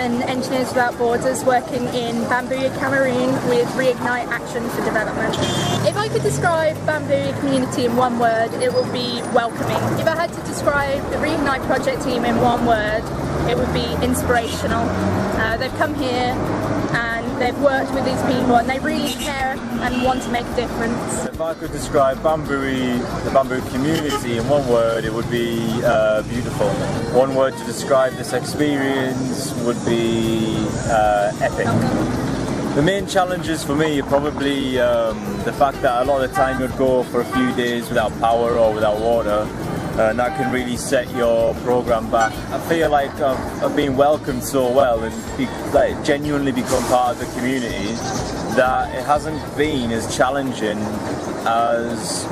an Engineers Without Borders working in Bambouya, Cameroon with Reignite Action for Development. If I could describe Bambouya community in one word, it would be welcoming. If I had to describe the Reignite project team in one word, it would be inspirational. They've come here and they've worked with these people and they really care and want to make a difference. If I could describe the Bamboo community in one word, it would be beautiful. One word to describe this experience would be epic. The main challenges for me are probably the fact that a lot of the time you'd go for a few days without power or without water, and that can really set your program back. I feel like I've been welcomed so well and genuinely become part of the community that it hasn't been as challenging as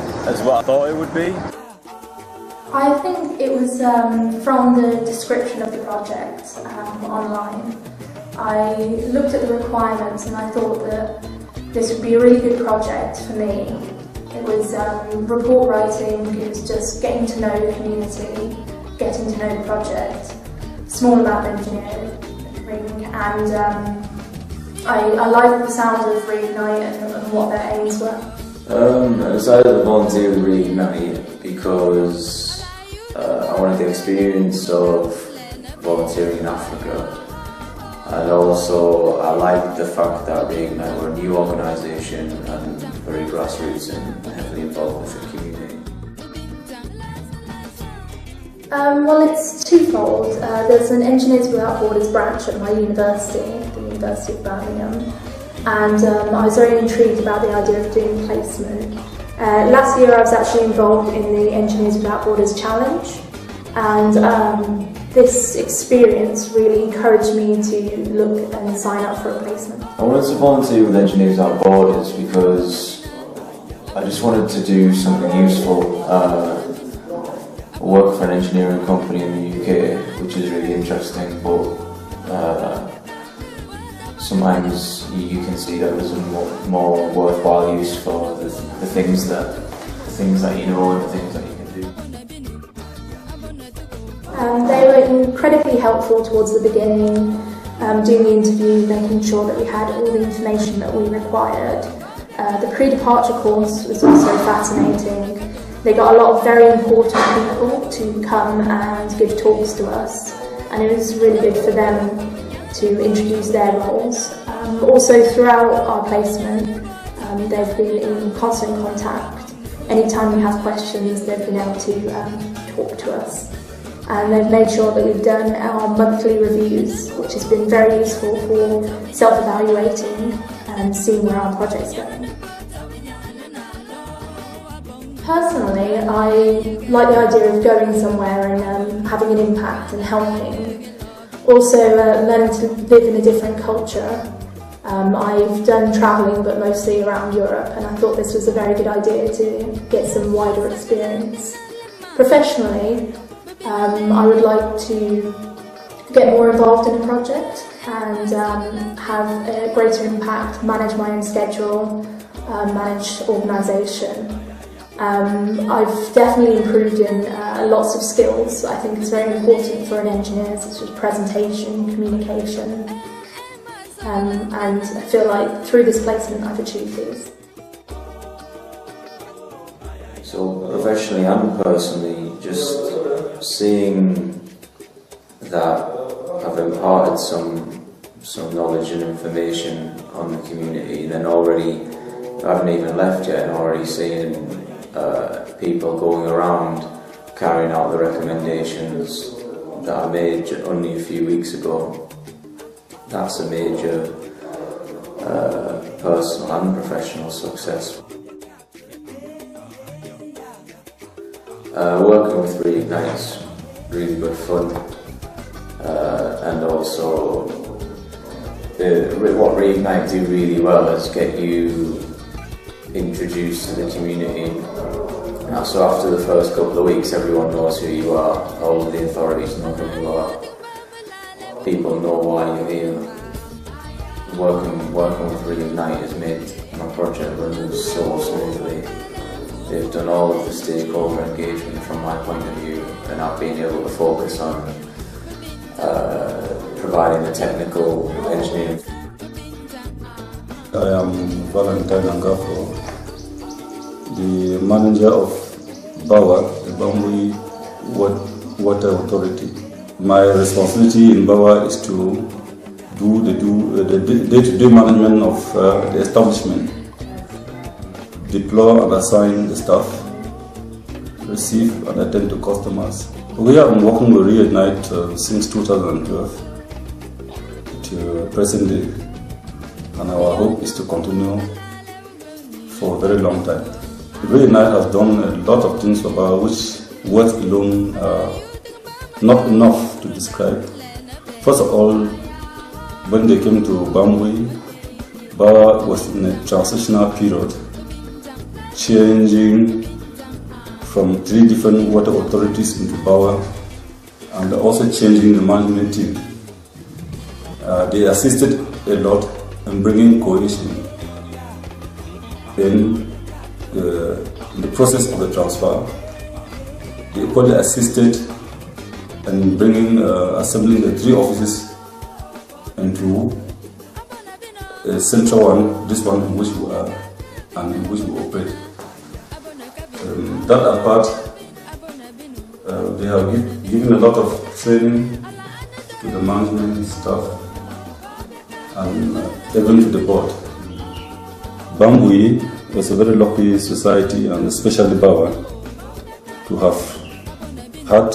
what I thought it would be. I think it was from the description of the project online. I looked at the requirements and I thought that this would be a really good project for me. It was report writing, it was just getting to know the community, getting to know the project, small amount of engineering, and I liked the sound of Reignite and what their aims were. I decided to volunteer with Reignite because I wanted the experience of volunteering in Africa. And also, I liked the fact that Reignite were a new organisation and very grassroots and heavily involved with the community. Well, it's twofold. There's an Engineers Without Borders branch at my university, the University of Birmingham, and I was very intrigued about the idea of doing placement. Last year I was actually involved in the Engineers Without Borders Challenge, and this experience really encouraged me to look and sign up for a placement. I wanted to volunteer with Engineers Without Borders because I just wanted to do something useful. I work for an engineering company in the UK, which is really interesting, but sometimes you can see that there's a more worthwhile use for the things that you know and the things that you can do. They were incredibly helpful towards the beginning, doing the interview, making sure that we had all the information that we required. The pre-departure course was also fascinating. They got a lot of very important people to come and give talks to us, and it was really good for them to introduce their roles. Also throughout our placement, they've been in constant contact. Anytime we have questions, they've been able to talk to us. And they've made sure that we've done our monthly reviews, which has been very useful for self-evaluating and seeing where our project's going. Personally, I like the idea of going somewhere and having an impact and helping. Also, learning to live in a different culture. I've done travelling, but mostly around Europe, and I thought this was a very good idea to get some wider experience. Professionally, I would like to get more involved in a project and have a greater impact, manage my own schedule, manage organisation. I've definitely improved in lots of skills. I think it's very important for an engineer, such as presentation, communication, and I feel like through this placement I've achieved these. So professionally and personally, just seeing that I've imparted some knowledge and information on the community, and then already, I haven't even left yet, and already seeing people going around carrying out the recommendations that I made only a few weeks ago. That's a major personal and professional success. Working with Reignite's really good fun, and also what Reignite do really well is get you introduced to the community. So after the first couple of weeks, everyone knows who you are, all of the authorities know who you are, people know why you're here. Working with Reignite has made my project run so smoothly. They've done all of the stakeholder engagement from my point of view, and I've been able to focus on providing the technical engineering. I am Valentine Angafo, the manager of BAWA, the Bambui Water Authority. My responsibility in BAWA is to do the day-to-day management of the establishment, deploy and assign the staff, receive and attend to customers. We have been working with Reignite since 2012 to present day, and our hope is to continue for a very long time. Reignite has done a lot of things for BAWA which words alone are not enough to describe. First of all, when they came to Bambui, BAWA was in a transitional period, changing from 3 different water authorities into BAWA, and also changing the management team. They assisted a lot in bringing cohesion in the process of the transfer. They equally assisted in bringing, assembling the 3 offices into a central one, this one in which we are and in which we operate. That apart, they have given a lot of training to the management staff and even to the board. Bambui was a very lucky society, and especially BAWA, to have had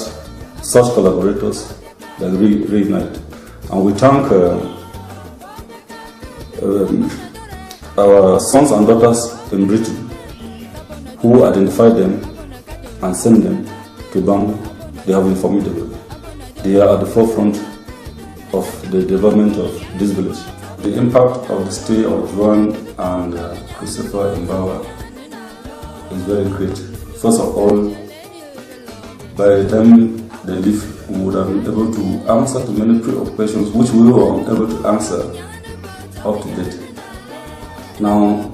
such collaborators like Reignite. And we thank our sons and daughters in Britain who identified them and sent them to Bambui. They have been formidable. They are at the forefront of the development of this village. The impact of the stay of Juan and Christopher in BAWA is very great. First of all, by the time they leave, we would have been able to answer to many preoccupations which we were unable to answer up to date. Now,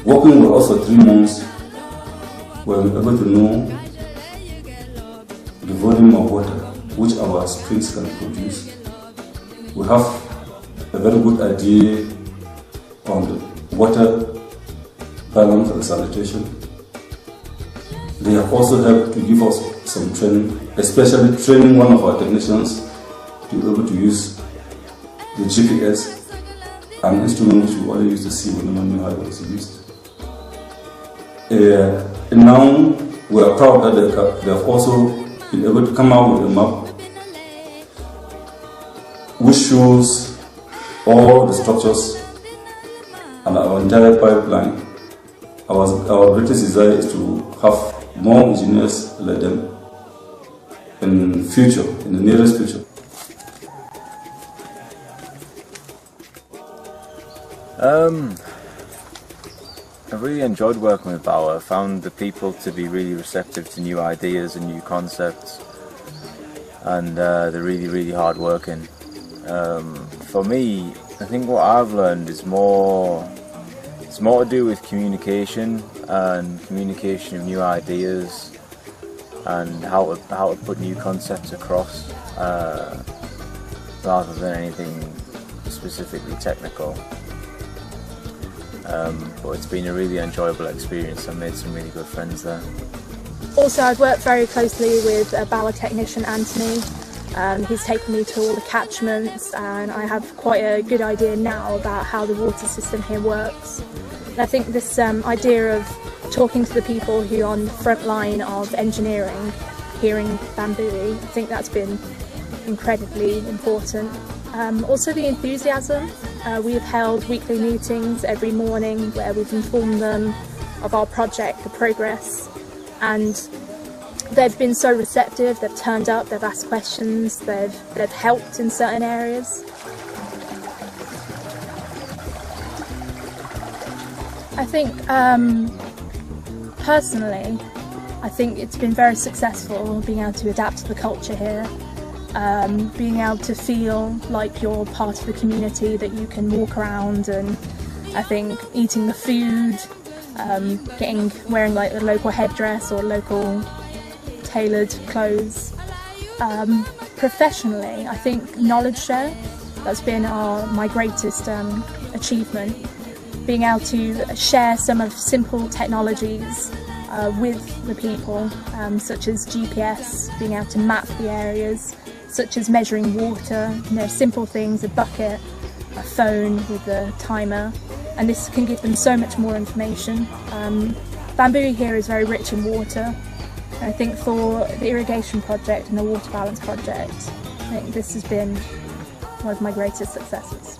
working with us for 3 months, we were able to know the volume of water which our springs can produce. We have a very good idea on the water balance and sanitation. They have also helped to give us some training, especially training one of our technicians to be able to use the GPS, an instrument which we only used to see when no one knew how it was used. And now we are proud that they have also been able to come out with a map which shows all the structures and our entire pipeline. Our greatest desire is to have more engineers like them in the nearest future. I really enjoyed working with BAWA. I found the people to be really receptive to new ideas and new concepts, and they're really hard working. For me, I think what I've learned is it's more to do with communication and communication of new ideas and how to put new concepts across, rather than anything specifically technical. But it's been a really enjoyable experience. I've made some really good friends there. Also, I've worked very closely with BAWA technician Anthony. He's taken me to all the catchments, and I have quite a good idea now about how the water system here works. And I think this idea of talking to the people who are on the front line of engineering here in Bambui, I think that's been incredibly important. Also the enthusiasm. We have held weekly meetings every morning where we've informed them of our project, the progress, and they've been so receptive. They've turned up, they've asked questions, they've helped in certain areas. I think personally, I think it's been very successful being able to adapt to the culture here. Being able to feel like you're part of the community, that you can walk around, and I think eating the food, wearing like a local headdress or local tailored clothes. Professionally, I think knowledge share, that's been my greatest achievement. Being able to share some of simple technologies with the people, such as GPS, being able to map the areas, such as measuring water, simple things, a bucket, a phone with a timer, and this can give them so much more information. Bamboo here is very rich in water, and I think for the irrigation project and the water balance project, I think this has been one of my greatest successes.